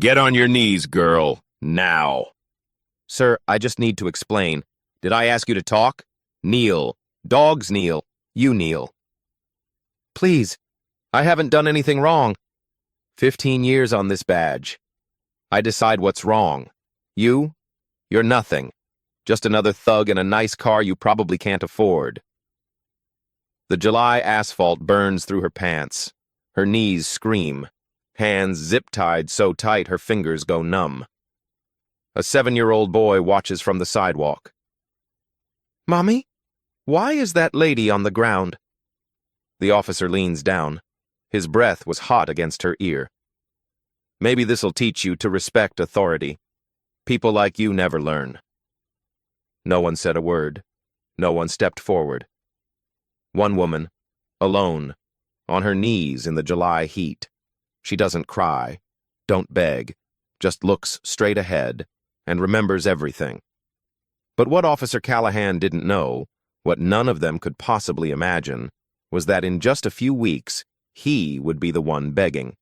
Get on your knees, girl. Now. Sir, I just need to explain. Did I ask you to talk? Kneel. Dogs kneel. You kneel. Please. I haven't done anything wrong. 15 years on this badge. I decide what's wrong. You? You're nothing. Just another thug in a nice car you probably can't afford. The July asphalt burns through her pants. Her knees scream. Hands zip-tied so tight her fingers go numb. A 7-year-old boy watches from the sidewalk. Mommy? Why is that lady on the ground? The officer leans down. His breath was hot against her ear. Maybe this'll teach you to respect authority. People like you never learn. No one said a word. No one stepped forward. One woman, alone, on her knees in the July heat. She doesn't cry, don't beg, just looks straight ahead and remembers everything. But what Officer Callahan didn't know, what none of them could possibly imagine, was that in just a few weeks, he would be the one begging.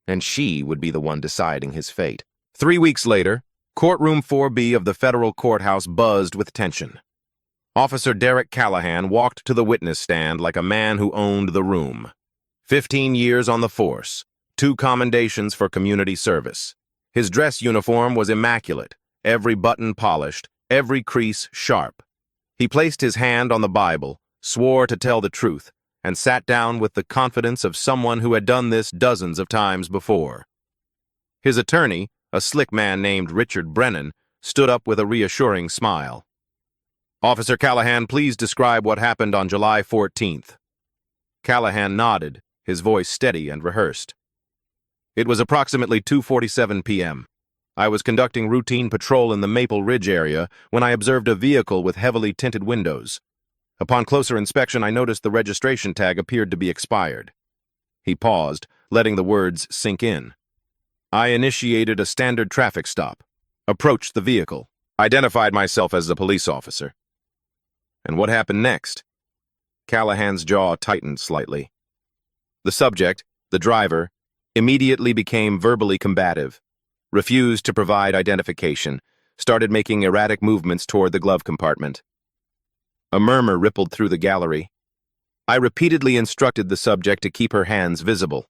And she would be the one deciding his fate. 3 weeks later, Courtroom 4B of the federal courthouse buzzed with tension. Officer Derek Callahan walked to the witness stand like a man who owned the room. 15 years on the force, 2 commendations for community service. His dress uniform was immaculate, every button polished, every crease sharp. He placed his hand on the Bible, swore to tell the truth, and sat down with the confidence of someone who had done this dozens of times before. His attorney, a slick man named Richard Brennan, stood up with a reassuring smile. Officer Callahan, please describe what happened on July 14th. Callahan nodded, his voice steady and rehearsed. It was approximately 2:47 p.m. I was conducting routine patrol in the Maple Ridge area when I observed a vehicle with heavily tinted windows. Upon closer inspection, I noticed the registration tag appeared to be expired. He paused, letting the words sink in. I initiated a standard traffic stop, approached the vehicle, identified myself as the police officer. And what happened next? Callahan's jaw tightened slightly. The subject, the driver, immediately became verbally combative, refused to provide identification, started making erratic movements toward the glove compartment. A murmur rippled through the gallery. I repeatedly instructed the subject to keep her hands visible.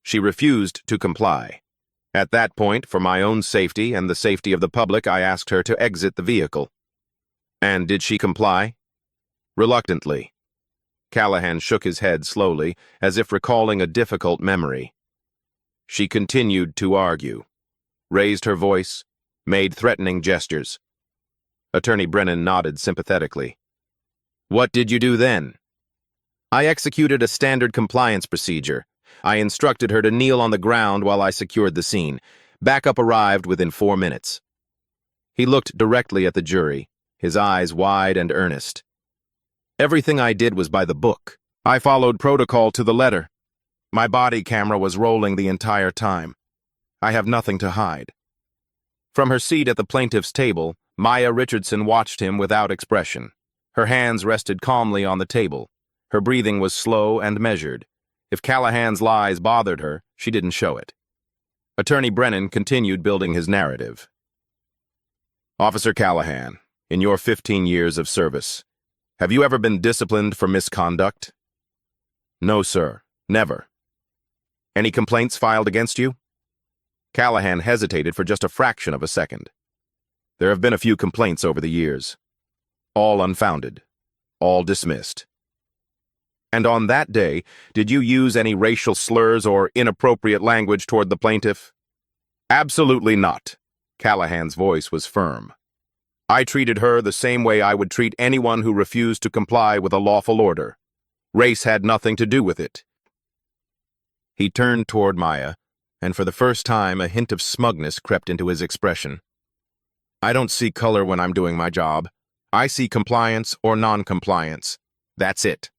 She refused to comply. At that point, for my own safety and the safety of the public, I asked her to exit the vehicle. And did she comply? Reluctantly. Callahan shook his head slowly, as if recalling a difficult memory. She continued to argue, raised her voice, made threatening gestures. Attorney Brennan nodded sympathetically. What did you do then? I executed a standard compliance procedure. I instructed her to kneel on the ground while I secured the scene. Backup arrived within 4 minutes. He looked directly at the jury, his eyes wide and earnest. Everything I did was by the book. I followed protocol to the letter. My body camera was rolling the entire time. I have nothing to hide. From her seat at the plaintiff's table, Maya Richardson watched him without expression. Her hands rested calmly on the table. Her breathing was slow and measured. If Callahan's lies bothered her, she didn't show it. Attorney Brennan continued building his narrative. Officer Callahan, in your 15 years of service, have you ever been disciplined for misconduct? No, sir. Never. Any complaints filed against you? Callahan hesitated for just a fraction of a second. There have been a few complaints over the years. All unfounded. All dismissed. And on that day, did you use any racial slurs or inappropriate language toward the plaintiff? Absolutely not. Callahan's voice was firm. I treated her the same way I would treat anyone who refused to comply with a lawful order. Race had nothing to do with it. He turned toward Maya, and for the first time a hint of smugness crept into his expression. I don't see color when I'm doing my job. I see compliance or non-compliance. That's it.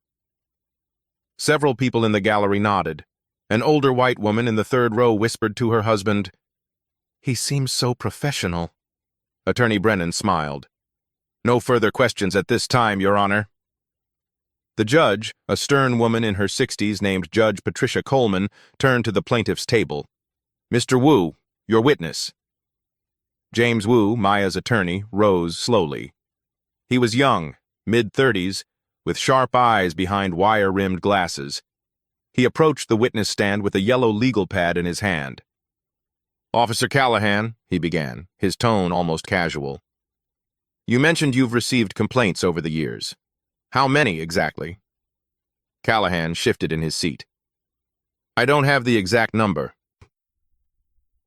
Several people in the gallery nodded. An older white woman in the third row whispered to her husband, "He seems so professional." Attorney Brennan smiled. "No further questions at this time, Your Honor." The judge, a stern woman in her 60s named Judge Patricia Coleman, turned to the plaintiff's table. "Mr. Wu, Your witness. James Wu, Maya's attorney, rose slowly. He was young, mid-30s, with sharp eyes behind wire-rimmed glasses. He approached the witness stand with a yellow legal pad in his hand. "Officer Callahan," he began, his tone almost casual. "You mentioned you've received complaints over the years. How many, exactly?" Callahan shifted in his seat. "I don't have the exact number.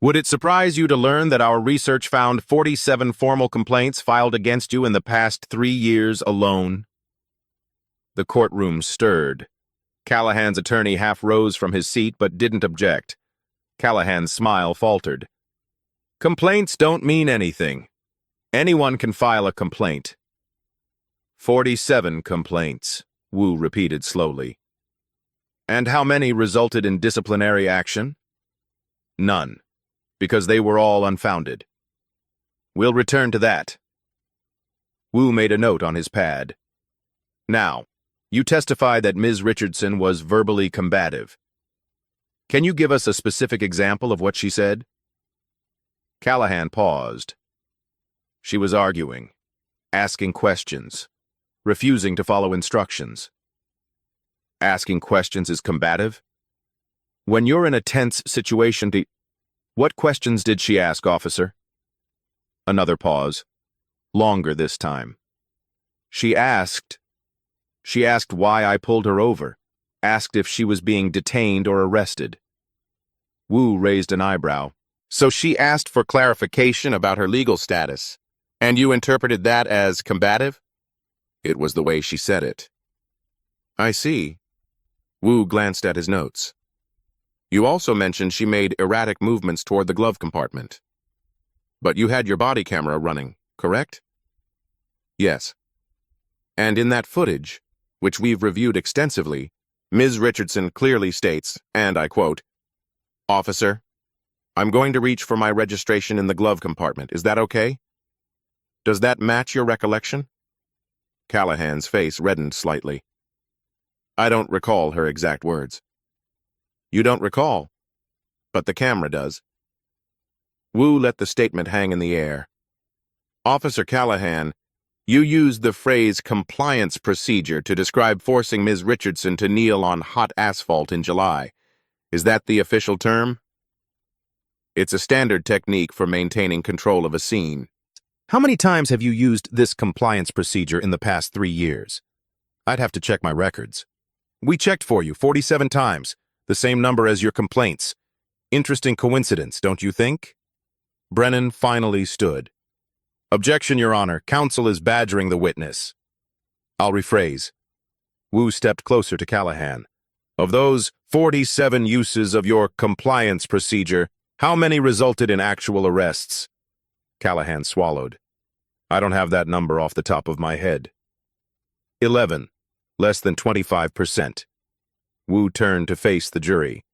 Would it surprise you to learn that our research found 47 formal complaints filed against you in the past 3 years alone?" The courtroom stirred. Callahan's attorney half rose from his seat but didn't object. Callahan's smile faltered. "Complaints don't mean anything. Anyone can file a complaint." 47 complaints, Wu repeated slowly. "And how many resulted in disciplinary action?" "None, because they were all unfounded." "We'll return to that." Wu made a note on his pad. "Now, you testified that Ms. Richardson was verbally combative. Can you give us a specific example of what she said?" Callahan paused. "She was arguing, asking questions, refusing to follow instructions." "Asking questions is combative? When you're in a tense situation, what questions did she ask, officer?" Another pause. Longer this time. She asked why I pulled her over, asked if she was being detained or arrested." Wu raised an eyebrow. "So she asked for clarification about her legal status, and you interpreted that as combative?" "It was the way she said it." "I see." Wu glanced at his notes. "You also mentioned she made erratic movements toward the glove compartment. But you had your body camera running, correct?" "Yes." "And in that footage, which we've reviewed extensively, Ms. Richardson clearly states, and I quote, 'Officer, I'm going to reach for my registration in the glove compartment. Is that okay?' Does that match your recollection?" Callahan's face reddened slightly. "I don't recall her exact words." "You don't recall, but the camera does." Wu let the statement hang in the air. "Officer Callahan, you used the phrase compliance procedure to describe forcing Ms. Richardson to kneel on hot asphalt in July. Is that the official term?" "It's a standard technique for maintaining control of a scene." "How many times have you used this compliance procedure in the past 3 years?" "I'd have to check my records." "We checked for you 47 times, the same number as your complaints. Interesting coincidence, don't you think?" Brennan finally stood. "Objection, Your Honor. Counsel is badgering the witness." "I'll rephrase." Wu stepped closer to Callahan. "Of those 47 uses of your compliance procedure, how many resulted in actual arrests?" Callahan swallowed. "I don't have that number off the top of my head." 11. Less than 25%. Wu turned to face the jury.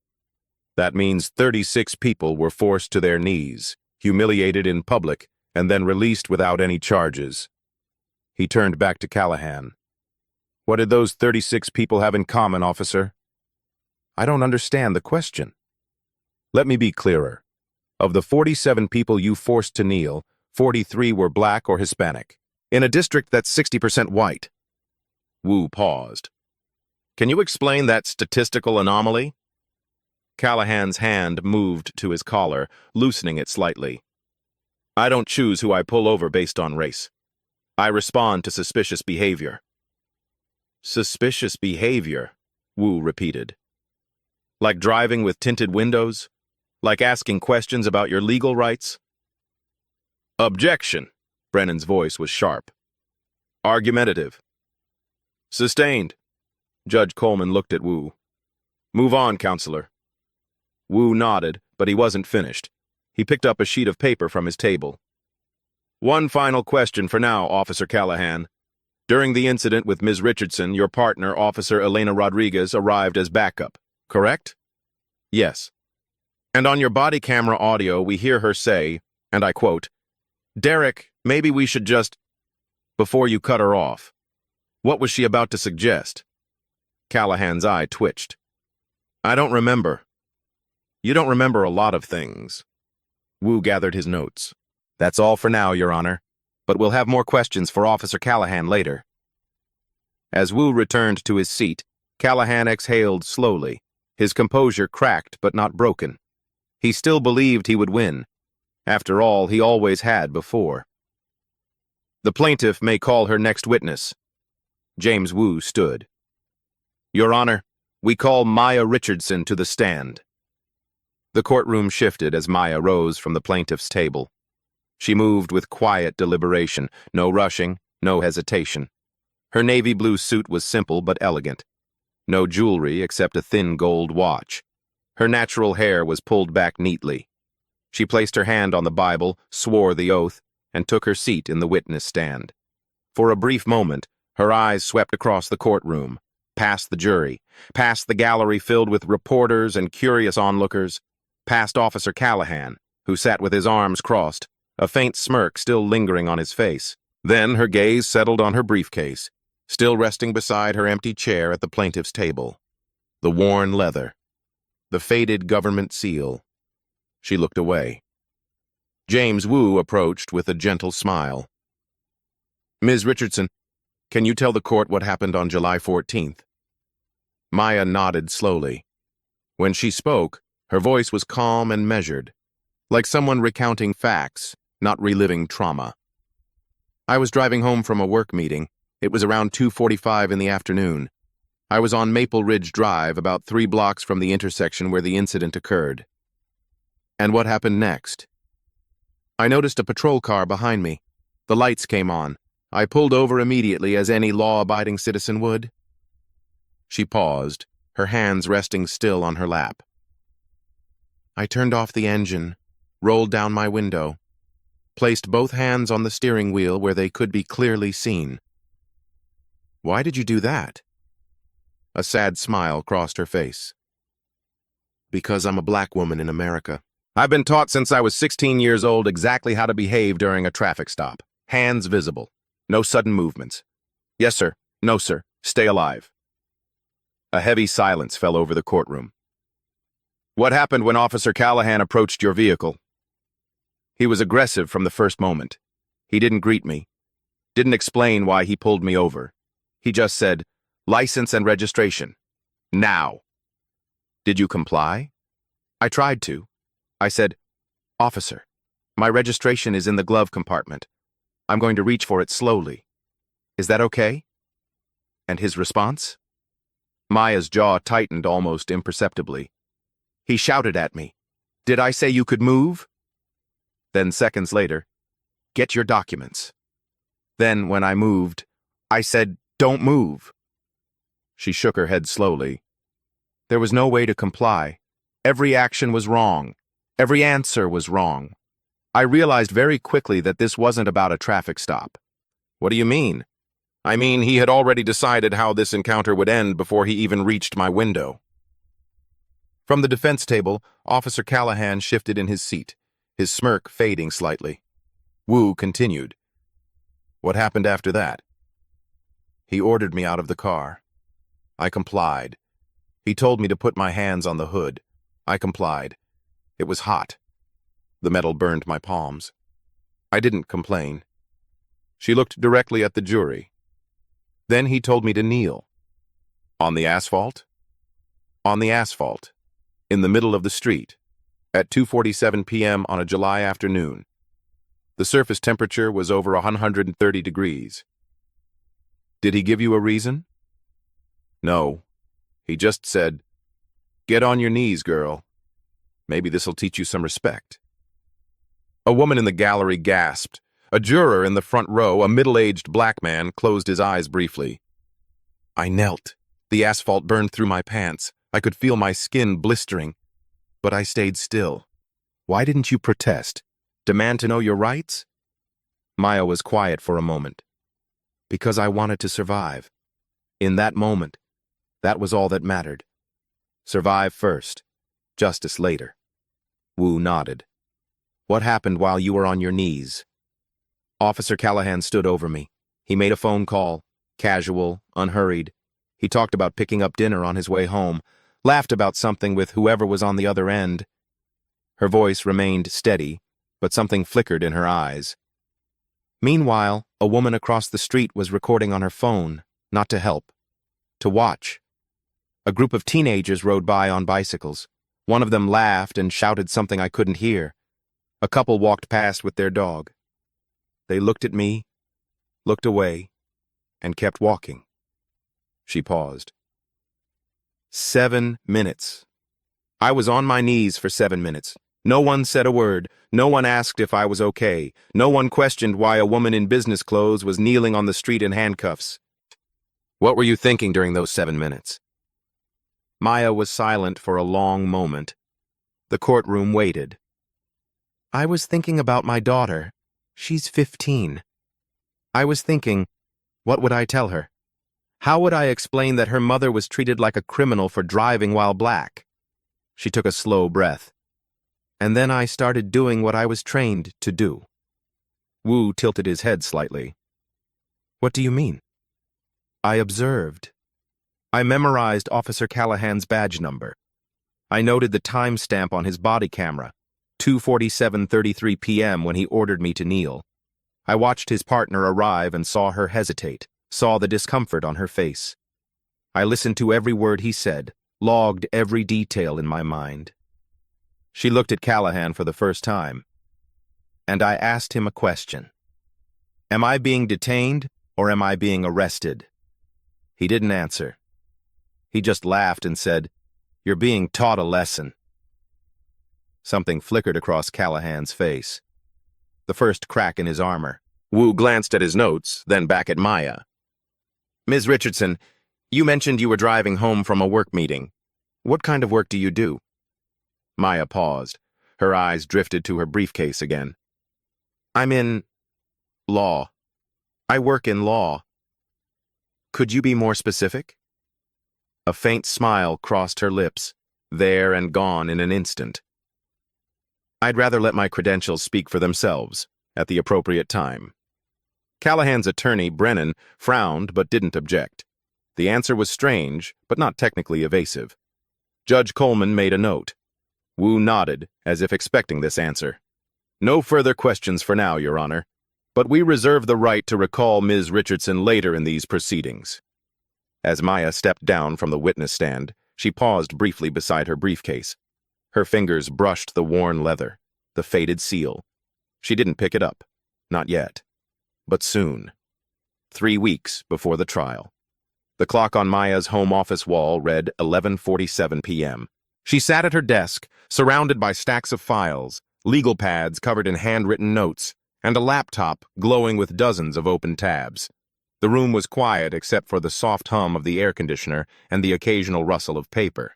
"That means 36 people were forced to their knees, humiliated in public, and then released without any charges." He turned back to Callahan. "What did those 36 people have in common, officer?" "I don't understand the question." "Let me be clearer. Of the 47 people you forced to kneel, 43 were black or Hispanic, in a district that's 60% white." Wu paused. "Can you explain that statistical anomaly?" Callahan's hand moved to his collar, loosening it slightly. "I don't choose who I pull over based on race. I respond to suspicious behavior." "Suspicious behavior," Wu repeated. "Like driving with tinted windows? Like asking questions about your legal rights?" "Objection," Brennan's voice was sharp. "Argumentative." "Sustained." Judge Coleman looked at Wu. "Move on, counselor." Wu nodded, but he wasn't finished. He picked up a sheet of paper from his table. "One final question for now, Officer Callahan. During the incident with Ms. Richardson, your partner, Officer Elena Rodriguez, arrived as backup, correct?" "Yes." "And on your body camera audio, we hear her say, and I quote, 'Derek, maybe we should just—' before you cut her off. What was she about to suggest?" Callahan's eye twitched. "I don't remember." "You don't remember a lot of things." Wu gathered his notes. That's all for now, Your Honor, but we'll have more questions for Officer Callahan later. As Wu returned to his seat, Callahan exhaled slowly, his composure cracked but not broken. He still believed he would win. After all, he always had before. The plaintiff may call her next witness. James Wu stood. Your Honor, we call Maya Richardson to the stand. The courtroom shifted as Maya rose from the plaintiff's table. She moved with quiet deliberation, no rushing, no hesitation. Her navy blue suit was simple but elegant. No jewelry except a thin gold watch. Her natural hair was pulled back neatly. She placed her hand on the Bible, swore the oath, and took her seat in the witness stand. For a brief moment, her eyes swept across the courtroom, past the jury, past the gallery filled with reporters and curious onlookers, past Officer Callahan, who sat with his arms crossed, a faint smirk still lingering on his face. Then her gaze settled on her briefcase, still resting beside her empty chair at the plaintiff's table. The worn leather, the faded government seal. She looked away. James Wu approached with a gentle smile. Ms. Richardson, can you tell the court what happened on July 14th? Maya nodded slowly. When she spoke, her voice was calm and measured, like someone recounting facts, not reliving trauma. I was driving home from a work meeting. It was around 2:45 in the afternoon. I was on Maple Ridge Drive, about 3 blocks from the intersection where the incident occurred. And what happened next? I noticed a patrol car behind me. The lights came on. I pulled over immediately, as any law-abiding citizen would. She paused, her hands resting still on her lap. I turned off the engine, rolled down my window, placed both hands on the steering wheel where they could be clearly seen. Why did you do that? A sad smile crossed her face. Because I'm a black woman in America. I've been taught since I was 16 years old exactly how to behave during a traffic stop. Hands visible. No sudden movements. Yes, sir. No, sir. Stay alive. A heavy silence fell over the courtroom. What happened when Officer Callahan approached your vehicle? He was aggressive from the first moment. He didn't greet me. Didn't explain why he pulled me over. He just said, license and registration. Now. Did you comply? I tried to. I said, Officer, my registration is in the glove compartment. I'm going to reach for it slowly. Is that okay? And his response? Maya's jaw tightened almost imperceptibly. He shouted at me, Did I say you could move? Then seconds later, get your documents. Then when I moved, I said, don't move. She shook her head slowly. There was no way to comply. Every action was wrong. Every answer was wrong. I realized very quickly that this wasn't about a traffic stop. What do you mean? I mean, he had already decided how this encounter would end before he even reached my window. From the defense table, Officer Callahan shifted in his seat, his smirk fading slightly. Wu continued. What happened after that? He ordered me out of the car. I complied. He told me to put my hands on the hood. I complied. It was hot. The metal burned my palms. I didn't complain. She looked directly at the jury. Then he told me to kneel. On the asphalt? On the asphalt. In the middle of the street, at 2:47 p.m. on a July afternoon. The surface temperature was over 130 degrees. Did he give you a reason? No. He just said, get on your knees, girl. Maybe this'll teach you some respect. A woman in the gallery gasped. A juror in the front row, a middle-aged black man, closed his eyes briefly. I knelt. The asphalt burned through my pants. I could feel my skin blistering. But I stayed still. Why didn't you protest? Demand to know your rights? Maya was quiet for a moment. Because I wanted to survive. In that moment, that was all that mattered. Survive first, justice later. Wu nodded. What happened while you were on your knees? Officer Callahan stood over me. He made a phone call, casual, unhurried. He talked about picking up dinner on his way home, laughed about something with whoever was on the other end. Her voice remained steady, but something flickered in her eyes. Meanwhile, a woman across the street was recording on her phone, not to help, to watch. A group of teenagers rode by on bicycles. One of them laughed and shouted something I couldn't hear. A couple walked past with their dog. They looked at me, looked away, and kept walking. She paused. 7 minutes. I was on my knees for 7 minutes. No one said a word. No one asked if I was okay. No one questioned why a woman in business clothes was kneeling on the street in handcuffs. What were you thinking during those 7 minutes? Maya was silent for a long moment. The courtroom waited. I was thinking about my daughter. She's 15. I was thinking, what would I tell her? How would I explain that her mother was treated like a criminal for driving while black? She took a slow breath. And then I started doing what I was trained to do. Wu tilted his head slightly. What do you mean? I observed. I memorized Officer Callahan's badge number. I noted the timestamp on his body camera, 2:47:33 p.m. when he ordered me to kneel. I watched his partner arrive and saw her hesitate, saw the discomfort on her face. I listened to every word he said, logged every detail in my mind. She looked at Callahan for the first time, and I asked him a question. Am I being detained or am I being arrested? He didn't answer. He just laughed and said, You're being taught a lesson. Something flickered across Callahan's face. The first crack in his armor. Wu glanced at his notes, then back at Maya. Ms. Richardson, you mentioned you were driving home from a work meeting. What kind of work do you do? Maya paused. Her eyes drifted to her briefcase again. I'm in law. I work in law. Could you be more specific? A faint smile crossed her lips, there and gone in an instant. I'd rather let my credentials speak for themselves, at the appropriate time. Callahan's attorney, Brennan, frowned but didn't object. The answer was strange, but not technically evasive. Judge Coleman made a note. Wu nodded, as if expecting this answer. No further questions for now, Your Honor, but we reserve the right to recall Ms. Richardson later in these proceedings. As Maya stepped down from the witness stand, she paused briefly beside her briefcase. Her fingers brushed the worn leather, the faded seal. She didn't pick it up. Not yet. But soon. 3 weeks before the trial. The clock on Maya's home office wall read 11:47 p.m. She sat at her desk, surrounded by stacks of files, legal pads covered in handwritten notes, and a laptop glowing with dozens of open tabs. The room was quiet except for the soft hum of the air conditioner and the occasional rustle of paper.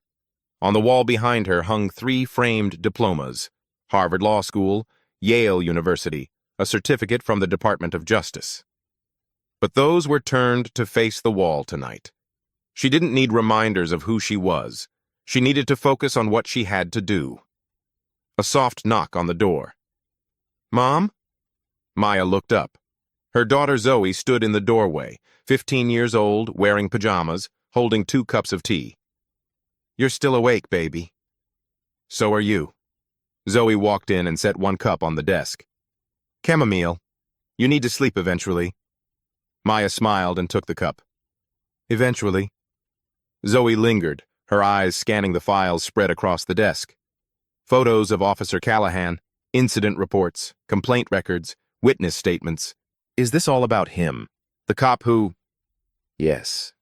On the wall behind her hung 3 framed diplomas: Harvard Law School, Yale University, a certificate from the Department of Justice. But those were turned to face the wall tonight. She didn't need reminders of who she was. She needed to focus on what she had to do. A soft knock on the door. Mom? Maya looked up. Her daughter Zoe stood in the doorway, 15 years old, wearing pajamas, holding 2 cups of tea. You're still awake, baby. So are you. Zoe walked in and set 1 cup on the desk. Chamomile. You need to sleep eventually. Maya smiled and took the cup. Eventually. Zoe lingered, her eyes scanning the files spread across the desk. Photos of Officer Callahan, incident reports, complaint records, witness statements. Is this all about him? The cop who... Yes.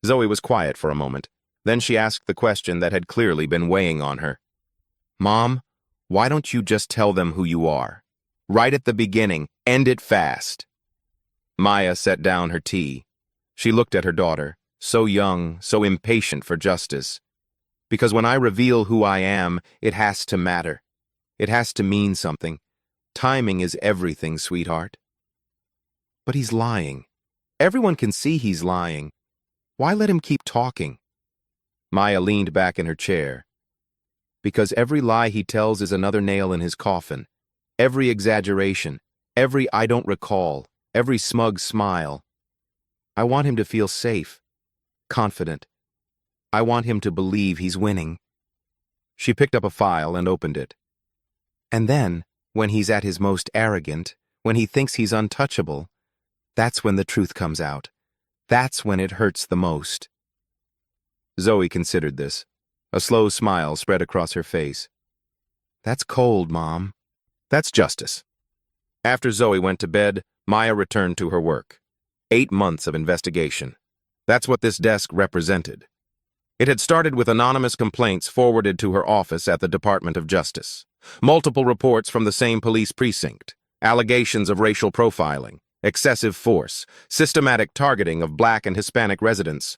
Zoe was quiet for a moment. Then she asked the question that had clearly been weighing on her. Mom, why don't you just tell them who you are? Right at the beginning, end it fast. Maya set down her tea. She looked at her daughter, so young, so impatient for justice. Because when I reveal who I am, it has to matter. It has to mean something. Timing is everything, sweetheart. But he's lying. Everyone can see he's lying. Why let him keep talking? Maya leaned back in her chair. Because every lie he tells is another nail in his coffin. Every exaggeration, every I don't recall, every smug smile. I want him to feel safe, confident. I want him to believe he's winning. She picked up a file and opened it. And then, when he's at his most arrogant, when he thinks he's untouchable, that's when the truth comes out. That's when it hurts the most. Zoe considered this. A slow smile spread across her face. That's cold, Mom. That's justice. After Zoe went to bed, Maya returned to her work. 8 months of investigation. That's what this desk represented. It had started with anonymous complaints forwarded to her office at the Department of Justice. Multiple reports from the same police precinct. Allegations of racial profiling, excessive force, systematic targeting of Black and Hispanic residents.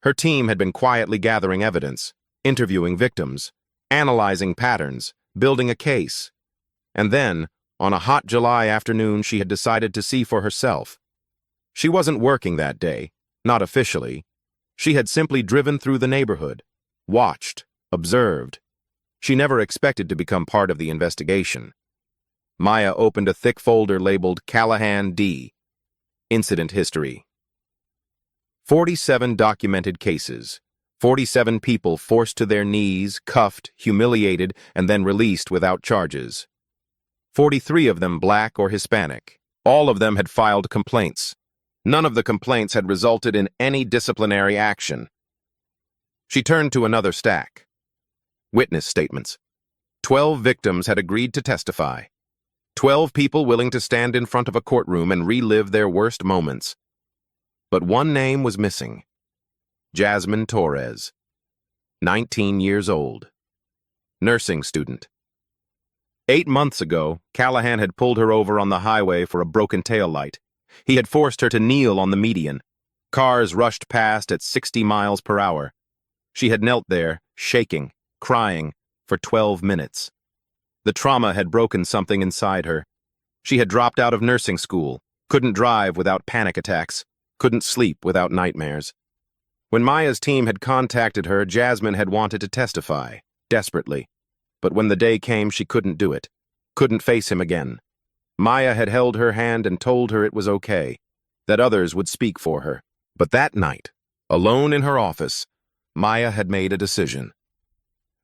Her team had been quietly gathering evidence, interviewing victims, analyzing patterns, building a case. And then, on a hot July afternoon, she had decided to see for herself. She wasn't working that day, not officially. She had simply driven through the neighborhood, watched, observed. She never expected to become part of the investigation. Maya opened a thick folder labeled Callahan D. Incident History. 47 documented cases. 47 people forced to their knees, cuffed, humiliated, and then released without charges. 43 of them Black or Hispanic. All of them had filed complaints. None of the complaints had resulted in any disciplinary action. She turned to another stack. Witness statements. 12 victims had agreed to testify. 12 people willing to stand in front of a courtroom and relive their worst moments. But one name was missing. Jasmine Torres. 19 years old. Nursing student. 8 months ago, Callahan had pulled her over on the highway for a broken taillight. He had forced her to kneel on the median. Cars rushed past at 60 miles per hour. She had knelt there, shaking, crying, for 12 minutes. The trauma had broken something inside her. She had dropped out of nursing school, couldn't drive without panic attacks, couldn't sleep without nightmares. When Maya's team had contacted her, Jasmine had wanted to testify, desperately. But when the day came, she couldn't do it, couldn't face him again. Maya had held her hand and told her it was okay, that others would speak for her. But that night, alone in her office, Maya had made a decision.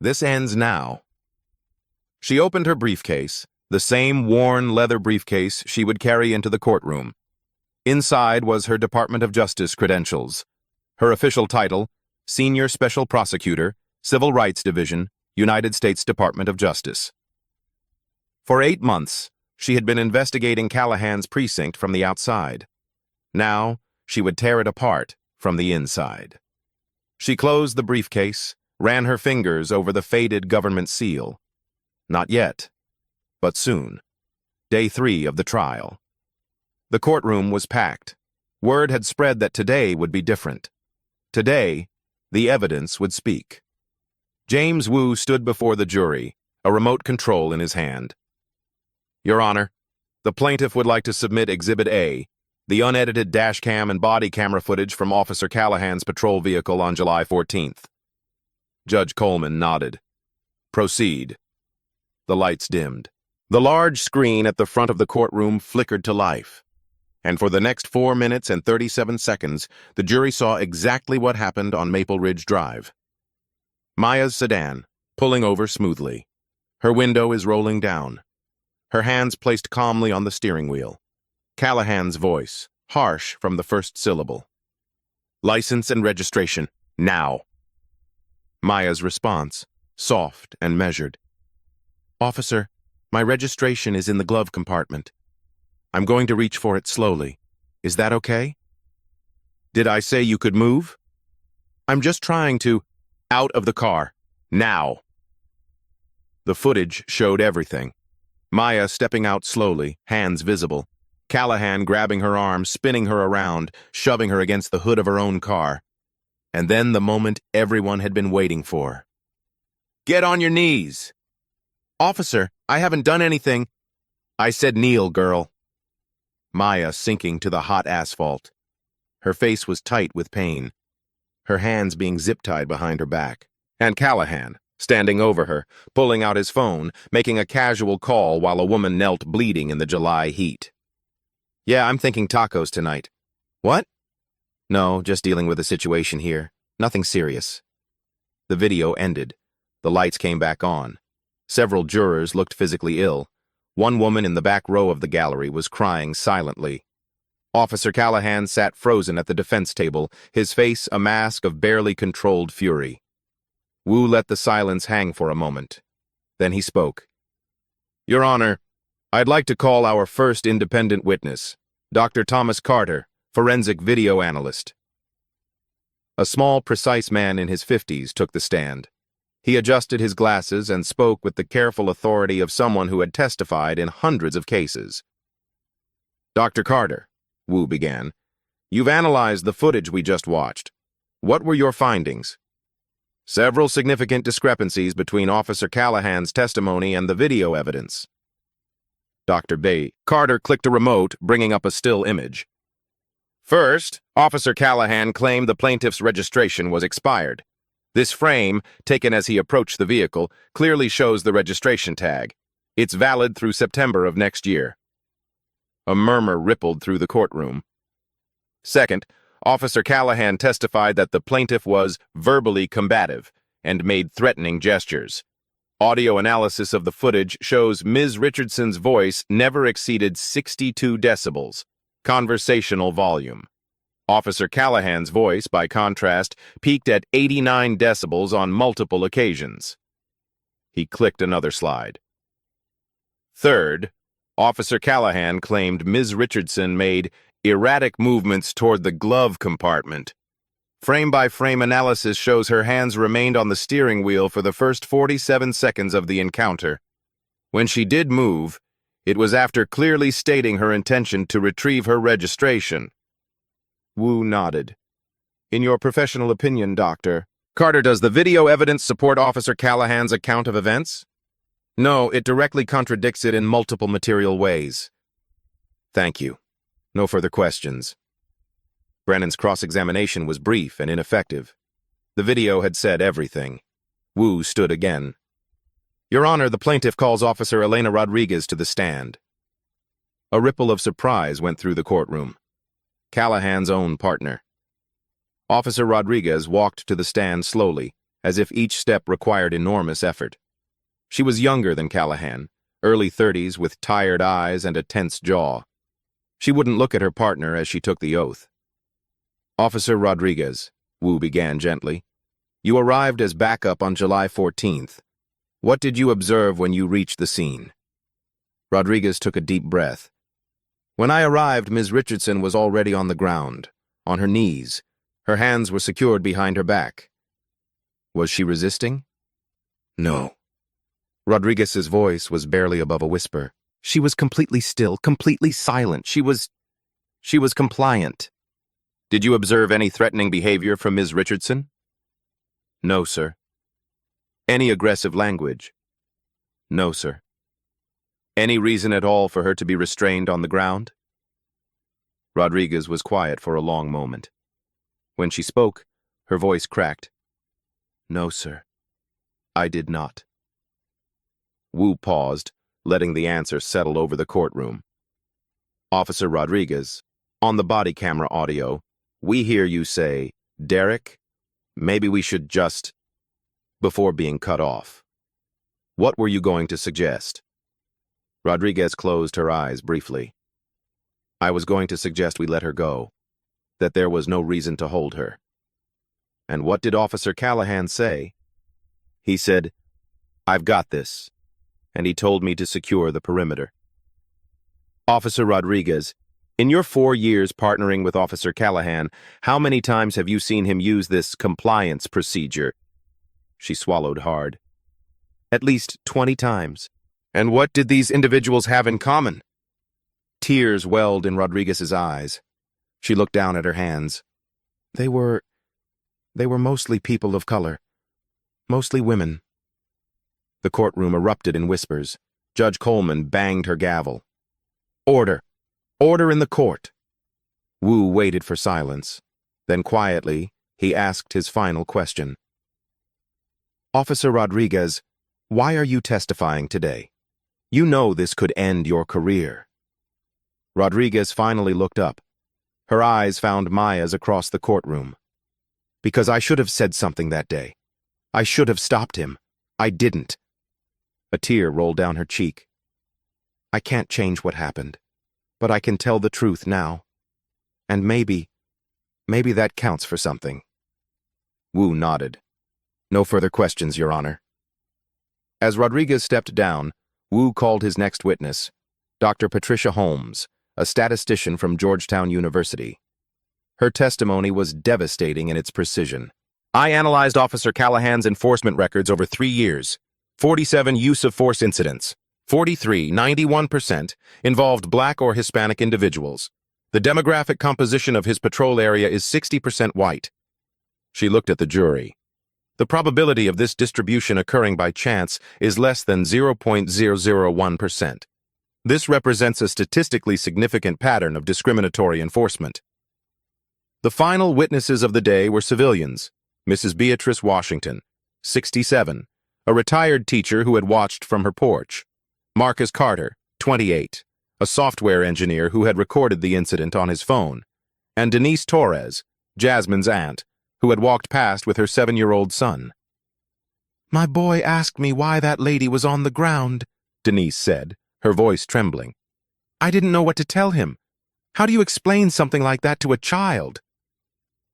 This ends now. She opened her briefcase, the same worn leather briefcase she would carry into the courtroom. Inside was her Department of Justice credentials. Her official title, Senior Special Prosecutor, Civil Rights Division, United States Department of Justice. For 8 months, she had been investigating Callahan's precinct from the outside. Now, she would tear it apart from the inside. She closed the briefcase, ran her fingers over the faded government seal. Not yet, but soon. Day 3 of the trial. The courtroom was packed. Word had spread that today would be different. Today, the evidence would speak. James Wu stood before the jury, a remote control in his hand. Your Honor, the plaintiff would like to submit Exhibit A, the unedited dashcam and body camera footage from Officer Callahan's patrol vehicle on July 14th. Judge Coleman nodded. Proceed. The lights dimmed. The large screen at the front of the courtroom flickered to life. And for the next 4 minutes and 37 seconds, the jury saw exactly what happened on Maple Ridge Drive. Maya's sedan, pulling over smoothly. Her window is rolling down. Her hands placed calmly on the steering wheel. Callahan's voice, harsh from the first syllable. License and registration, now. Maya's response, soft and measured. Officer, my registration is in the glove compartment. I'm going to reach for it slowly. Is that okay? Did I say you could move? I'm just trying to... Out of the car. Now. The footage showed everything. Maya stepping out slowly, hands visible. Callahan grabbing her arm, spinning her around, shoving her against the hood of her own car. And then the moment everyone had been waiting for. Get on your knees. Officer, I haven't done anything. I said kneel, girl. Maya sinking to the hot asphalt. Her face was tight with pain, her hands being zip-tied behind her back. And Callahan, standing over her, pulling out his phone, making a casual call while a woman knelt bleeding in the July heat. Yeah, I'm thinking tacos tonight. What? No, just dealing with a situation here. Nothing serious. The video ended. The lights came back on. Several jurors looked physically ill. One woman in the back row of the gallery was crying silently. Officer Callahan sat frozen at the defense table, his face a mask of barely controlled fury. Wu let the silence hang for a moment. Then he spoke. "Your Honor, I'd like to call our first independent witness, Dr. Thomas Carter, forensic video analyst." A small, precise man in his 50s took the stand. He adjusted his glasses and spoke with the careful authority of someone who had testified in hundreds of cases. "Dr. Carter," Wu began, "you've analyzed the footage we just watched. What were your findings?" "Several significant discrepancies between Officer Callahan's testimony and the video evidence." Dr. Bay. Carter clicked a remote, bringing up a still image. "First, Officer Callahan claimed the plaintiff's registration was expired. This frame, taken as he approached the vehicle, clearly shows the registration tag. It's valid through September of next year." A murmur rippled through the courtroom. Second, Officer Callahan testified that the plaintiff was verbally combative and made threatening gestures. Audio analysis of the footage shows Ms. Richardson's voice never exceeded 62 decibels, conversational volume. Officer Callahan's voice, by contrast, peaked at 89 decibels on multiple occasions. He clicked another slide. Third, Officer Callahan claimed Ms. Richardson made erratic movements toward the glove compartment. Frame-by-frame analysis shows her hands remained on the steering wheel for the first 47 seconds of the encounter. When she did move, it was after clearly stating her intention to retrieve her registration. Wu nodded. "In your professional opinion, Doctor Carter, does the video evidence support Officer Callahan's account of events?" "No, it directly contradicts it in multiple material ways." "Thank you. No further questions." Brennan's cross-examination was brief and ineffective. The video had said everything. Wu stood again. "Your Honor, the plaintiff calls Officer Elena Rodriguez to the stand." A ripple of surprise went through the courtroom. Callahan's own partner. Officer Rodriguez walked to the stand slowly, as if each step required enormous effort. She was younger than Callahan, early 30s with tired eyes and a tense jaw. She wouldn't look at her partner as she took the oath. "Officer Rodriguez," Wu began gently, "you arrived as backup on July 14th. What did you observe when you reached the scene?" Rodriguez took a deep breath. "When I arrived, Ms. Richardson was already on the ground, on her knees. Her hands were secured behind her back." "Was she resisting?" "No." Rodriguez's voice was barely above a whisper. "She was completely still, completely silent. She was compliant." "Did you observe any threatening behavior from Ms. Richardson?" "No, sir." "Any aggressive language?" "No, sir." "Any reason at all for her to be restrained on the ground?" Rodriguez was quiet for a long moment. When she spoke, her voice cracked. "No, sir. I did not." Wu paused, letting the answer settle over the courtroom. "Officer Rodriguez, on the body camera audio, we hear you say, 'Derek, maybe we should just,' before being cut off. What were you going to suggest?" Rodriguez closed her eyes briefly. "I was going to suggest we let her go, that there was no reason to hold her." "And what did Officer Callahan say?" "He said, 'I've got this,' and he told me to secure the perimeter." "Officer Rodriguez, in your 4 years partnering with Officer Callahan, how many times have you seen him use this compliance procedure?" She swallowed hard. "At least 20 times. And what did these individuals have in common?" Tears welled in Rodriguez's eyes. She looked down at her hands. They were mostly people of color. Mostly women." The courtroom erupted in whispers. Judge Coleman banged her gavel. "Order! Order in the court!" Wu waited for silence. Then quietly, he asked his final question. "Officer Rodriguez, why are you testifying today? You know this could end your career." Rodriguez finally looked up. Her eyes found Maya's across the courtroom. "Because I should have said something that day. I should have stopped him. I didn't." A tear rolled down her cheek. I can't change what happened, but I can tell the truth now. And maybe that counts for something. Wu nodded. No further questions, Your Honor. As Rodriguez stepped down, Wu called his next witness, Dr. Patricia Holmes, a statistician from Georgetown University. Her testimony was devastating in its precision. I analyzed Officer Callahan's enforcement records over 3 years. 47 use-of-force incidents. 43, 91%, involved Black or Hispanic individuals. The demographic composition of his patrol area is 60% white. She looked at the jury. The probability of this distribution occurring by chance is less than 0.001%. This represents a statistically significant pattern of discriminatory enforcement. The final witnesses of the day were civilians. Mrs. Beatrice Washington, 67, a retired teacher who had watched from her porch. Marcus Carter, 28, a software engineer who had recorded the incident on his phone. And Denise Torres, Jasmine's aunt, who had walked past with her 7-year-old son. My boy asked me why that lady was on the ground, Denise said, her voice trembling. I didn't know what to tell him. How do you explain something like that to a child?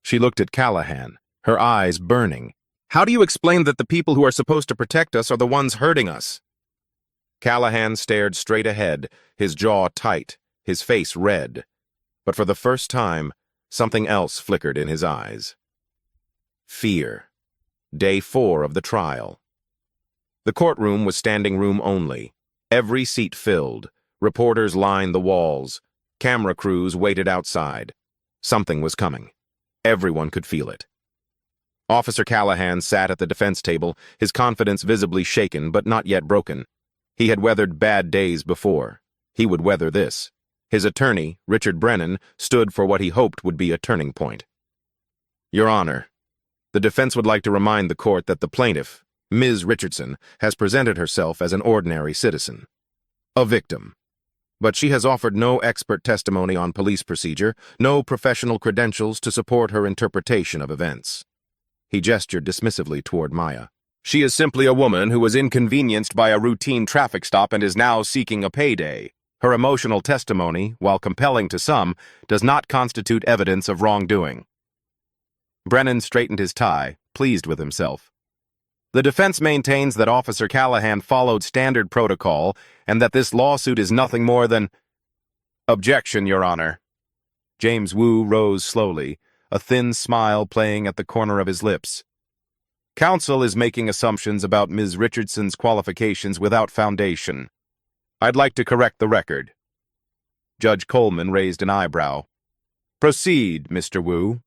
She looked at Callahan, her eyes burning. How do you explain that the people who are supposed to protect us are the ones hurting us? Callahan stared straight ahead, his jaw tight, his face red. But for the first time, something else flickered in his eyes. Fear. Day 4 of the trial. The courtroom was standing room only. Every seat filled. Reporters lined the walls. Camera crews waited outside. Something was coming. Everyone could feel it. Officer Callahan sat at the defense table, his confidence visibly shaken but not yet broken. He had weathered bad days before. He would weather this. His attorney, Richard Brennan, stood for what he hoped would be a turning point. Your Honor, the defense would like to remind the court that the plaintiff, Ms. Richardson, has presented herself as an ordinary citizen. A victim. But she has offered no expert testimony on police procedure, no professional credentials to support her interpretation of events. He gestured dismissively toward Maya. She is simply a woman who was inconvenienced by a routine traffic stop and is now seeking a payday. Her emotional testimony, while compelling to some, does not constitute evidence of wrongdoing. Brennan straightened his tie, pleased with himself. The defense maintains that Officer Callahan followed standard protocol and that this lawsuit is nothing more than... Objection, Your Honor. James Wu rose slowly, a thin smile playing at the corner of his lips. Counsel is making assumptions about Ms. Richardson's qualifications without foundation. I'd like to correct the record. Judge Coleman raised an eyebrow. Proceed, Mr. Wu.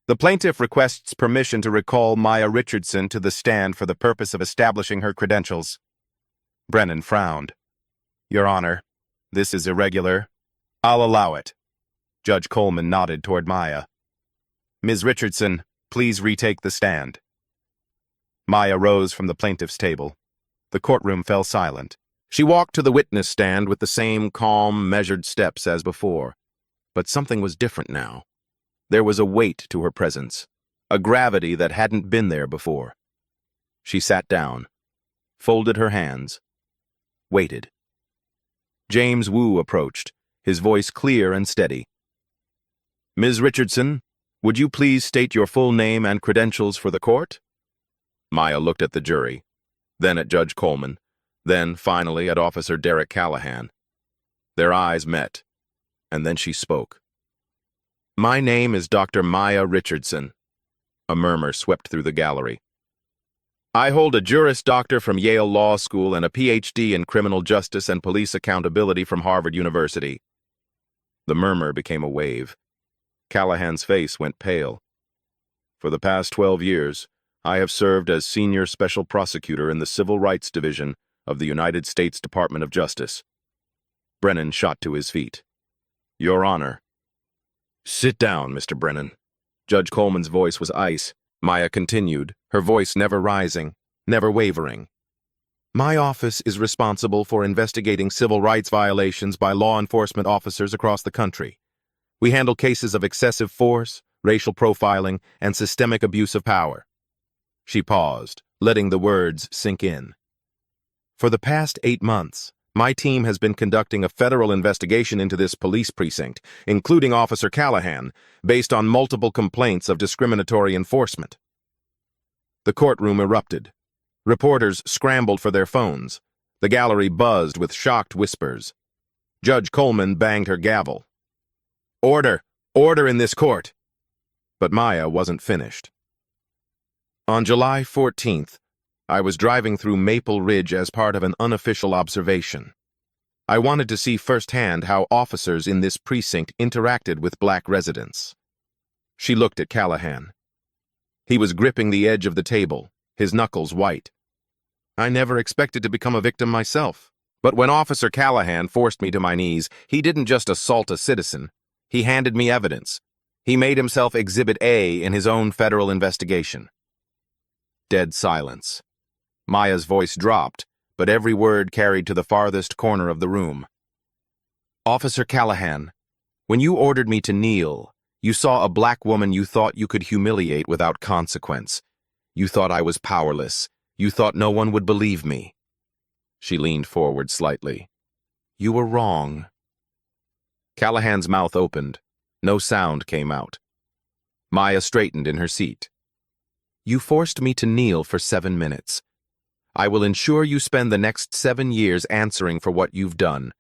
The plaintiff requests permission to recall Maya Richardson to the stand for the purpose of establishing her credentials. Brennan frowned. Your Honor, this is irregular. I'll allow it. Judge Coleman nodded toward Maya. Ms. Richardson, please retake the stand. Maya rose from the plaintiff's table. The courtroom fell silent. She walked to the witness stand with the same calm, measured steps as before. But something was different now. There was a weight to her presence, a gravity that hadn't been there before. She sat down, folded her hands, waited. James Wu approached, his voice clear and steady. Ms. Richardson, would you please state your full name and credentials for the court? Maya looked at the jury, then at Judge Coleman, then, finally, at Officer Derek Callahan. Their eyes met, and then she spoke. My name is Dr. Maya Richardson. A murmur swept through the gallery. I hold a Juris Doctor from Yale Law School and a Ph.D. in Criminal Justice and Police Accountability from Harvard University. The murmur became a wave. Callahan's face went pale. For the past 12 years, I have served as Senior Special Prosecutor in the Civil Rights Division of the United States Department of Justice. Brennan shot to his feet. Your Honor. Sit down, Mr. Brennan. Judge Coleman's voice was ice. Maya continued, her voice never rising, never wavering. My office is responsible for investigating civil rights violations by law enforcement officers across the country. We handle cases of excessive force, racial profiling, and systemic abuse of power. She paused, letting the words sink in. For the past 8 months, My team has been conducting a federal investigation into this police precinct, including Officer Callahan, based on multiple complaints of discriminatory enforcement. The courtroom erupted. Reporters scrambled for their phones. The gallery buzzed with shocked whispers. Judge Coleman banged her gavel. "Order! Order in this court!" But Maya wasn't finished. On July 14th, I was driving through Maple Ridge as part of an unofficial observation. I wanted to see firsthand how officers in this precinct interacted with black residents. She looked at Callahan. He was gripping the edge of the table, his knuckles white. I never expected to become a victim myself. But when Officer Callahan forced me to my knees, he didn't just assault a citizen. He handed me evidence. He made himself Exhibit A in his own federal investigation. Dead silence. Maya's voice dropped, but every word carried to the farthest corner of the room. "Officer Callahan, when you ordered me to kneel, you saw a black woman you thought you could humiliate without consequence. You thought I was powerless. You thought no one would believe me." She leaned forward slightly. "You were wrong." Callahan's mouth opened. No sound came out. Maya straightened in her seat. "You forced me to kneel for 7 minutes. I will ensure you spend the next 7 years answering for what you've done,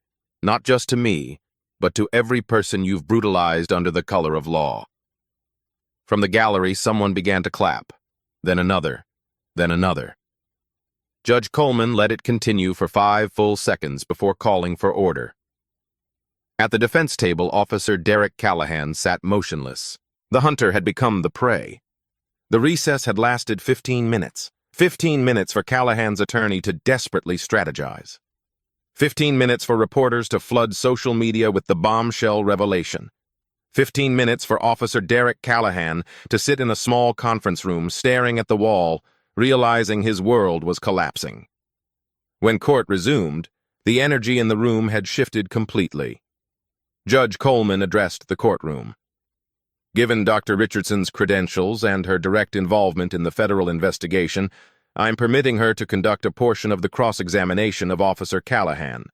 not just to me, but to every person you've brutalized under the color of law." From the gallery, someone began to clap, then another, then another. Judge Coleman let it continue for 5 full seconds before calling for order. At the defense table, Officer Derek Callahan sat motionless. The hunter had become the prey. The recess had lasted 15 minutes. 15 minutes for Callahan's attorney to desperately strategize. 15 minutes for reporters to flood social media with the bombshell revelation. 15 minutes for Officer Derek Callahan to sit in a small conference room staring at the wall, realizing his world was collapsing. When court resumed, the energy in the room had shifted completely. Judge Coleman addressed the courtroom. "Given Dr. Richardson's credentials and her direct involvement in the federal investigation, I'm permitting her to conduct a portion of the cross-examination of Officer Callahan.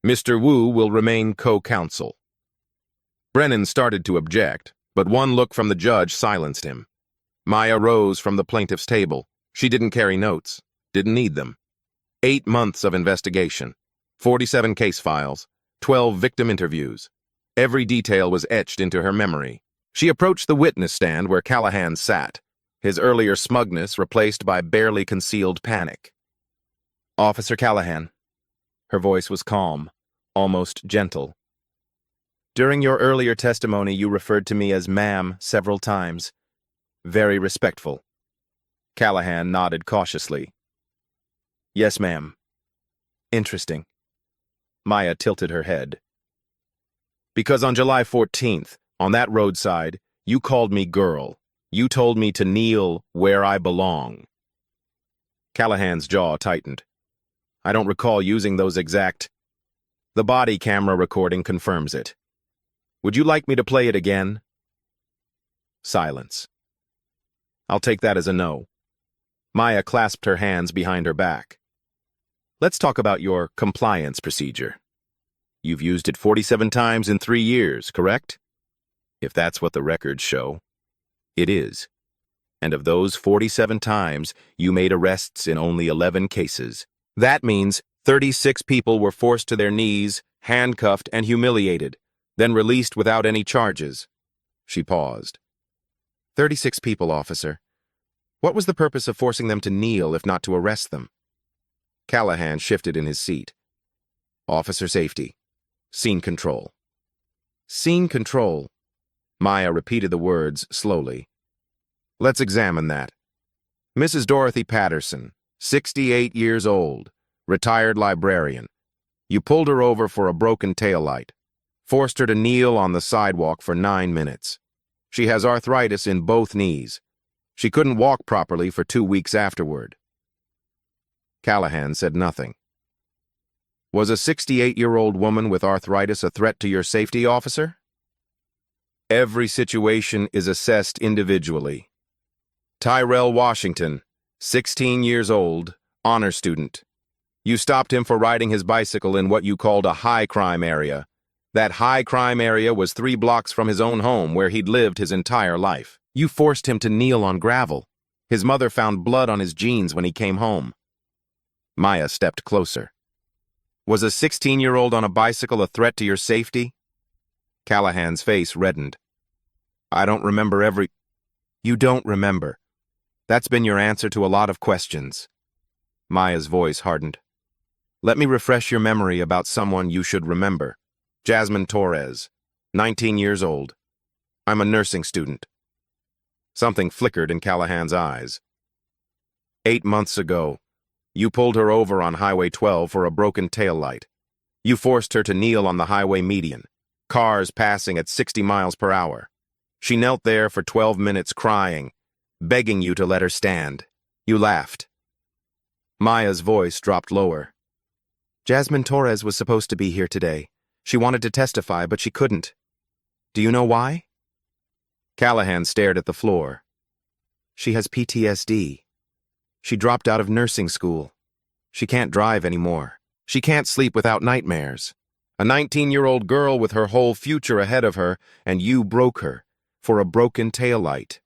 Mr. Wu will remain co-counsel." Brennan started to object, but one look from the judge silenced him. Maya rose from the plaintiff's table. She didn't carry notes, didn't need them. 8 months of investigation, 47 case files, 12 victim interviews. Every detail was etched into her memory. She approached the witness stand where Callahan sat, his earlier smugness replaced by barely concealed panic. "Officer Callahan." Her voice was calm, almost gentle. "During your earlier testimony, you referred to me as ma'am several times. Very respectful." Callahan nodded cautiously. "Yes, ma'am." "Interesting." Maya tilted her head. "Because on July 14th, on that roadside, you called me girl. You told me to kneel where I belong." Callahan's jaw tightened. "I don't recall using those exact—" "The body camera recording confirms it. Would you like me to play it again?" Silence. "I'll take that as a no." Maya clasped her hands behind her back. "Let's talk about your compliance procedure. You've used it 47 times in 3 years, correct? If that's what the records show. It is. And of those 47 times, you made arrests in only 11 cases. That means 36 people were forced to their knees, handcuffed, and humiliated, then released without any charges." She paused. 36 people, officer. What was the purpose of forcing them to kneel if not to arrest them?" Callahan shifted in his seat. "Officer safety. Scene control." "Scene control." Maya repeated the words slowly. "Let's examine that. Mrs. Dorothy Patterson, 68 years old, retired librarian. You pulled her over for a broken taillight, forced her to kneel on the sidewalk for 9 minutes. She has arthritis in both knees. She couldn't walk properly for 2 weeks afterward." Callahan said nothing. "Was a 68-year-old woman with arthritis a threat to your safety, officer?" "Every situation is assessed individually. Tyrell Washington, 16 years old, honor student. You stopped him for riding his bicycle in what you called a high-crime area. That high-crime area was 3 blocks from his own home where he'd lived his entire life. You forced him to kneel on gravel. His mother found blood on his jeans when he came home. Maya stepped closer. Was a 16-year-old on a bicycle a threat to your safety? Callahan's face reddened. I don't remember You don't remember. That's been your answer to a lot of questions. Maya's voice hardened. Let me refresh your memory about someone you should remember. Jasmine Torres, 19 years old. I'm a nursing student. Something flickered in Callahan's eyes. 8 months ago, you pulled her over on Highway 12 for a broken taillight. You forced her to kneel on the highway median, cars passing at 60 miles per hour. She knelt there for 12 minutes crying, begging you to let her stand. You laughed. Maya's voice dropped lower. Jasmine Torres was supposed to be here today. She wanted to testify, but she couldn't. Do you know why? Callahan stared at the floor. She has PTSD. She dropped out of nursing school. She can't drive anymore. She can't sleep without nightmares. A 19-year-old girl with her whole future ahead of her, and you broke her for a broken taillight.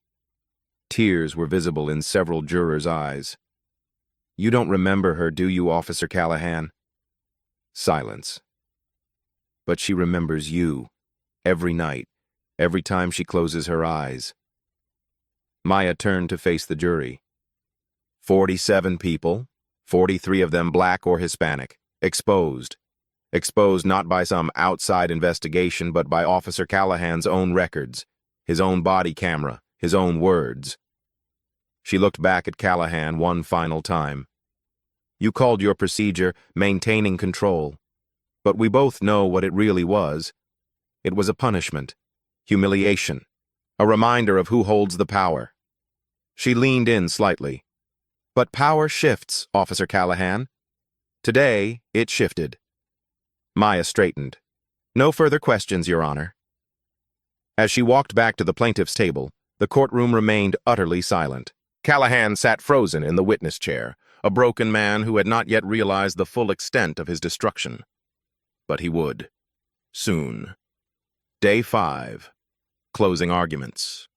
Tears were visible in several jurors' eyes. You don't remember her, do you, Officer Callahan? Silence. But she remembers you, every night, every time she closes her eyes. Maya turned to face the jury. 47 people, 43 of them black or Hispanic, exposed. Exposed not by some outside investigation, but by Officer Callahan's own records, his own body camera, his own words. She looked back at Callahan one final time. You called your procedure maintaining control, but we both know what it really was. It was a punishment, humiliation, a reminder of who holds the power. She leaned in slightly. But power shifts, Officer Callahan. Today, it shifted. Maya straightened. No further questions, Your Honor. As she walked back to the plaintiff's table, the courtroom remained utterly silent. Callahan sat frozen in the witness chair, a broken man who had not yet realized the full extent of his destruction. But he would. Soon. Day 5. Closing arguments.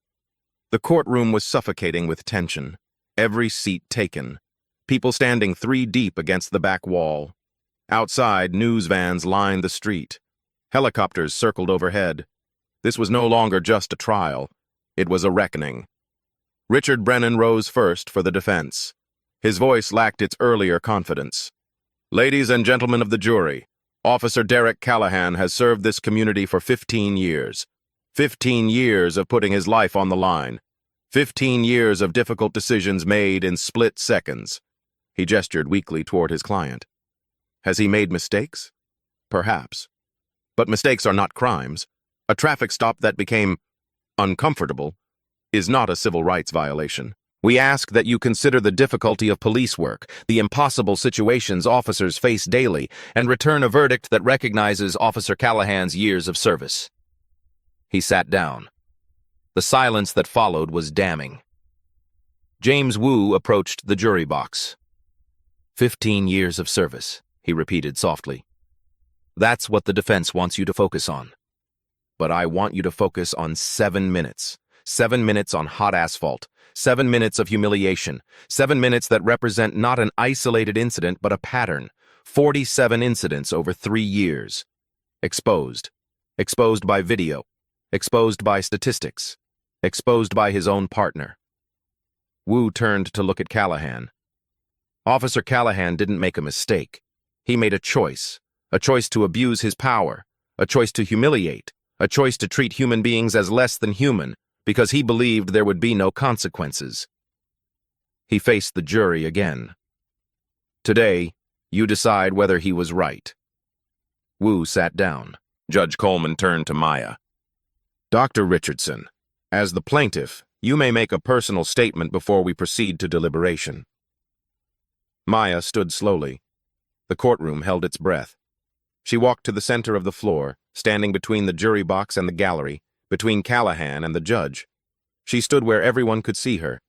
The courtroom was suffocating with tension. Every seat taken. People standing 3 deep against the back wall. Outside, news vans lined the street. Helicopters circled overhead. This was no longer just a trial. It was a reckoning. Richard Brennan rose first for the defense. His voice lacked its earlier confidence. Ladies and gentlemen of the jury, Officer Derek Callahan has served this community for 15 years. 15 years of putting his life on the line. 15 years of difficult decisions made in split seconds. He gestured weakly toward his client. Has he made mistakes? Perhaps. But mistakes are not crimes. A traffic stop that became uncomfortable is not a civil rights violation. We ask that you consider the difficulty of police work, the impossible situations officers face daily, and return a verdict that recognizes Officer Callahan's years of service. He sat down. The silence that followed was damning. James Wu approached the jury box. 15 years of service, he repeated softly. That's what the defense wants you to focus on. But I want you to focus on 7 minutes. 7 minutes on hot asphalt. 7 minutes of humiliation. 7 minutes that represent not an isolated incident, but a pattern. 47 incidents over 3 years. Exposed. Exposed by video. Exposed by statistics. Exposed by his own partner. Wu turned to look at Callahan. Officer Callahan didn't make a mistake. He made a choice to abuse his power, a choice to humiliate, a choice to treat human beings as less than human, because he believed there would be no consequences. He faced the jury again. Today, you decide whether he was right. Wu sat down. Judge Coleman turned to Maya. Dr. Richardson, as the plaintiff, you may make a personal statement before we proceed to deliberation. Maya stood slowly. The courtroom held its breath. She walked to the center of the floor, standing between the jury box and the gallery, between Callahan and the judge. She stood where everyone could see her.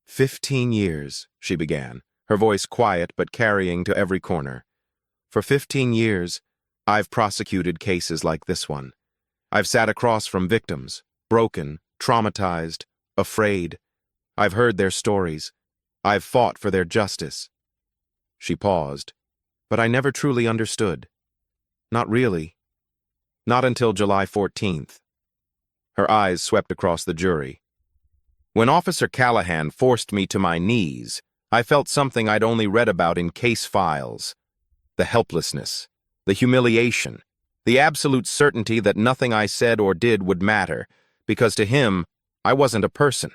15 years, she began, her voice quiet but carrying to every corner. For 15 years, I've prosecuted cases like this one. I've sat across from victims, broken, traumatized, afraid. I've heard their stories. I've fought for their justice. She paused, but I never truly understood. Not really. Not until July 14th. Her eyes swept across the jury. When Officer Callahan forced me to my knees, I felt something I'd only read about in case files. The helplessness, the humiliation, the absolute certainty that nothing I said or did would matter, because to him, I wasn't a person.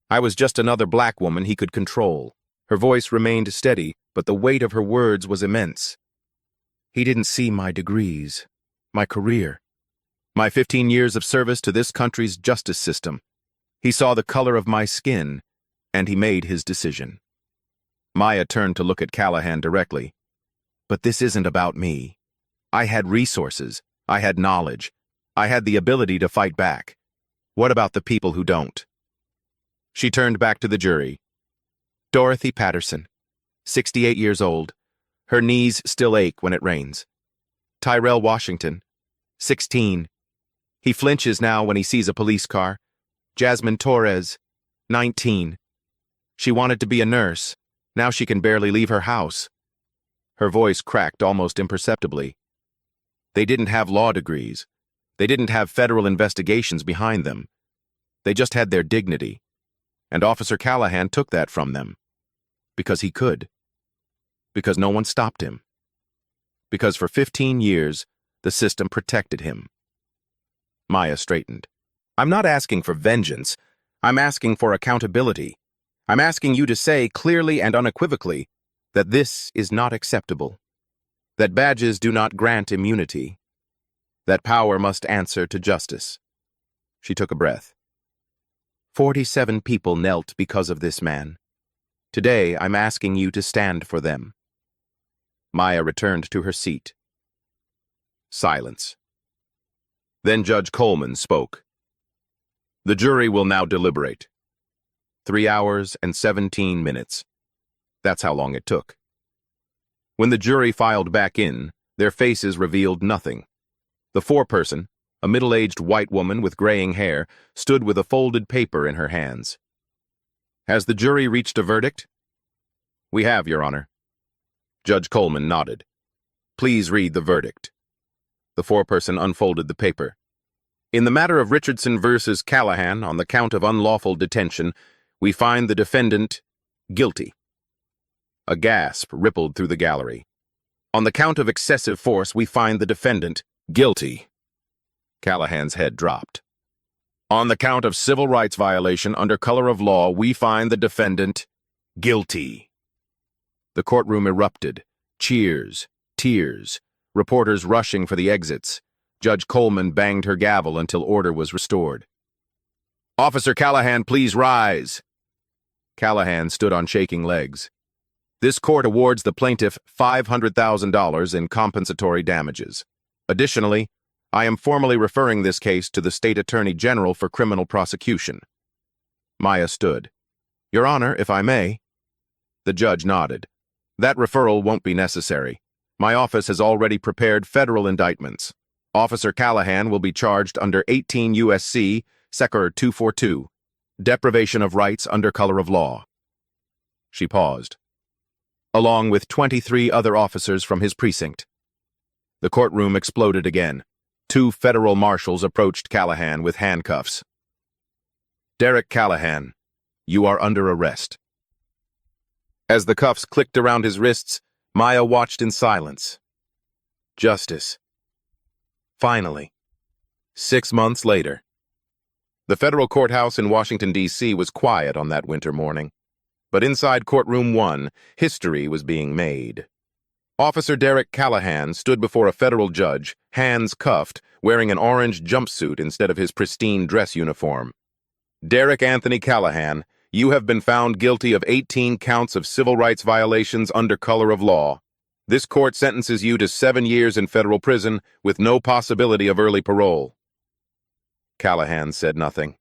I was just another black woman he could control. Her voice remained steady, but the weight of her words was immense. He didn't see my degrees, my career, my 15 years of service to this country's justice system. He saw the color of my skin, and he made his decision. Maya turned to look at Callahan directly. But this isn't about me. I had resources. I had knowledge. I had the ability to fight back. What about the people who don't? She turned back to the jury. Dorothy Patterson, 68 years old. Her knees still ache when it rains. Tyrell Washington, 16. He flinches now when he sees a police car. Jasmine Torres, 19. She wanted to be a nurse. Now she can barely leave her house. Her voice cracked almost imperceptibly. They didn't have law degrees. They didn't have federal investigations behind them. They just had their dignity. And Officer Callahan took that from them. Because he could. Because no one stopped him. Because for 15 years, the system protected him. Maya straightened. I'm not asking for vengeance. I'm asking for accountability. I'm asking you to say clearly and unequivocally that this is not acceptable. That badges do not grant immunity. That power must answer to justice. She took a breath. 47 people knelt because of this man. Today, I'm asking you to stand for them. Maya returned to her seat. Silence. Then Judge Coleman spoke. The jury will now deliberate. 3 hours and 17 minutes. That's how long it took. When the jury filed back in, their faces revealed nothing. The foreperson, a middle-aged white woman with graying hair, stood with a folded paper in her hands. Has the jury reached a verdict? We have, Your Honor. Judge Coleman nodded. Please read the verdict. The foreperson unfolded the paper. In the matter of Richardson versus Callahan on the count of unlawful detention, we find the defendant guilty. A gasp rippled through the gallery. On the count of excessive force, we find the defendant guilty. Callahan's head dropped. On the count of civil rights violation under color of law, we find the defendant guilty. The courtroom erupted. Cheers, tears, reporters rushing for the exits. Judge Coleman banged her gavel until order was restored. Officer Callahan, please rise. Callahan stood on shaking legs. This court awards the plaintiff $500,000 in compensatory damages. Additionally, I am formally referring this case to the State Attorney General for criminal prosecution. Maya stood. Your Honor, if I may. The judge nodded. That referral won't be necessary. My office has already prepared federal indictments. Officer Callahan will be charged under 18 U.S.C. Secor 242, deprivation of rights under color of law. She paused. Along with 23 other officers from his precinct. The courtroom exploded again. 2 federal marshals approached Callahan with handcuffs. Derek Callahan, you are under arrest. As the cuffs clicked around his wrists, Maya watched in silence. Justice. Finally. 6 months later. The federal courthouse in Washington, D.C. was quiet on that winter morning. But inside Courtroom 1, history was being made. Officer Derek Callahan stood before a federal judge, hands cuffed, wearing an orange jumpsuit instead of his pristine dress uniform. Derek Anthony Callahan, you have been found guilty of 18 counts of civil rights violations under color of law. This court sentences you to 7 years in federal prison with no possibility of early parole. Callahan said nothing.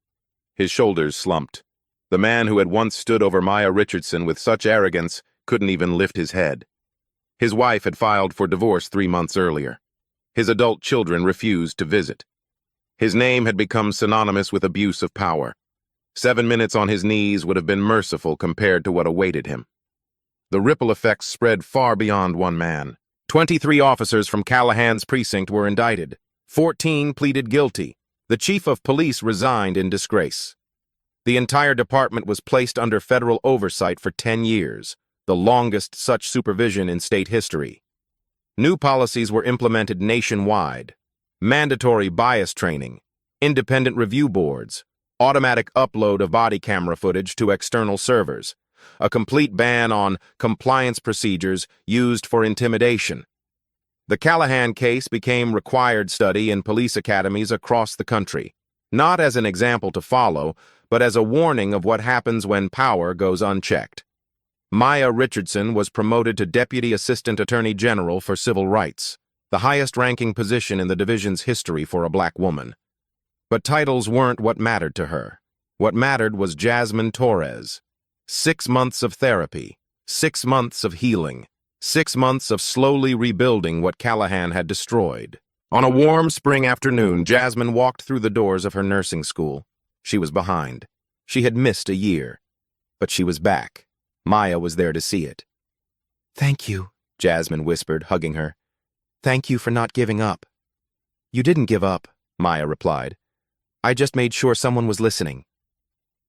His shoulders slumped. The man who had once stood over Maya Richardson with such arrogance couldn't even lift his head. His wife had filed for divorce 3 months earlier. His adult children refused to visit. His name had become synonymous with abuse of power. 7 minutes on his knees would have been merciful compared to what awaited him. The ripple effects spread far beyond one man. 23 officers from Callahan's precinct were indicted. 14 pleaded guilty. The chief of police resigned in disgrace. The entire department was placed under federal oversight for 10 years, the longest such supervision in state history. New policies were implemented nationwide. Mandatory bias training, independent review boards, automatic upload of body camera footage to external servers, a complete ban on compliance procedures used for intimidation. The Callahan case became required study in police academies across the country, not as an example to follow, but as a warning of what happens when power goes unchecked. Maya Richardson was promoted to Deputy Assistant Attorney General for Civil Rights, the highest-ranking position in the division's history for a black woman. But titles weren't what mattered to her. What mattered was Jasmine Torres. 6 months of therapy, 6 months of healing, 6 months of slowly rebuilding what Callahan had destroyed. On a warm spring afternoon, Jasmine walked through the doors of her nursing school. She was behind. She had missed a year. But she was back. Maya was there to see it. "Thank you," Jasmine whispered, hugging her. "Thank you for not giving up." "You didn't give up," Maya replied. "I just made sure someone was listening."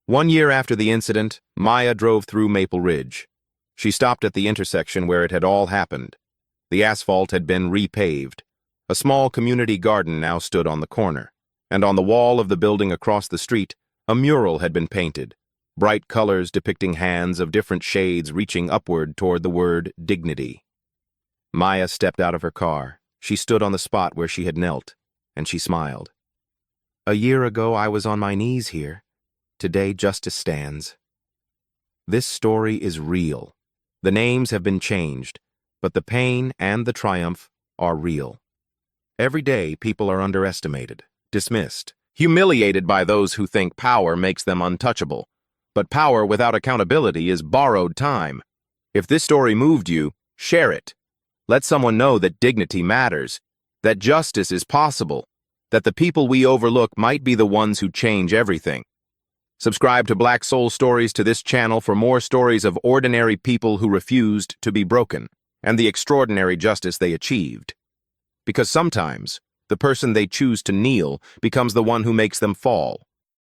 1 year after the incident, Maya drove through Maple Ridge. She stopped at the intersection where it had all happened. The asphalt had been repaved. A small community garden now stood on the corner, and on the wall of the building across the street, a mural had been painted, bright colors depicting hands of different shades reaching upward toward the word dignity. Maya stepped out of her car. She stood on the spot where she had knelt, and she smiled. "A year ago, I was on my knees here. Today, justice stands." This story is real. The names have been changed, but the pain and the triumph are real. Every day, people are underestimated, dismissed, humiliated by those who think power makes them untouchable. But power without accountability is borrowed time. If this story moved you, share it. Let someone know that dignity matters, that justice is possible, that the people we overlook might be the ones who change everything. Subscribe to Black Soul Stories to this channel for more stories of ordinary people who refused to be broken, and the extraordinary justice they achieved. Because sometimes, the person they choose to kneel becomes the one who makes them fall.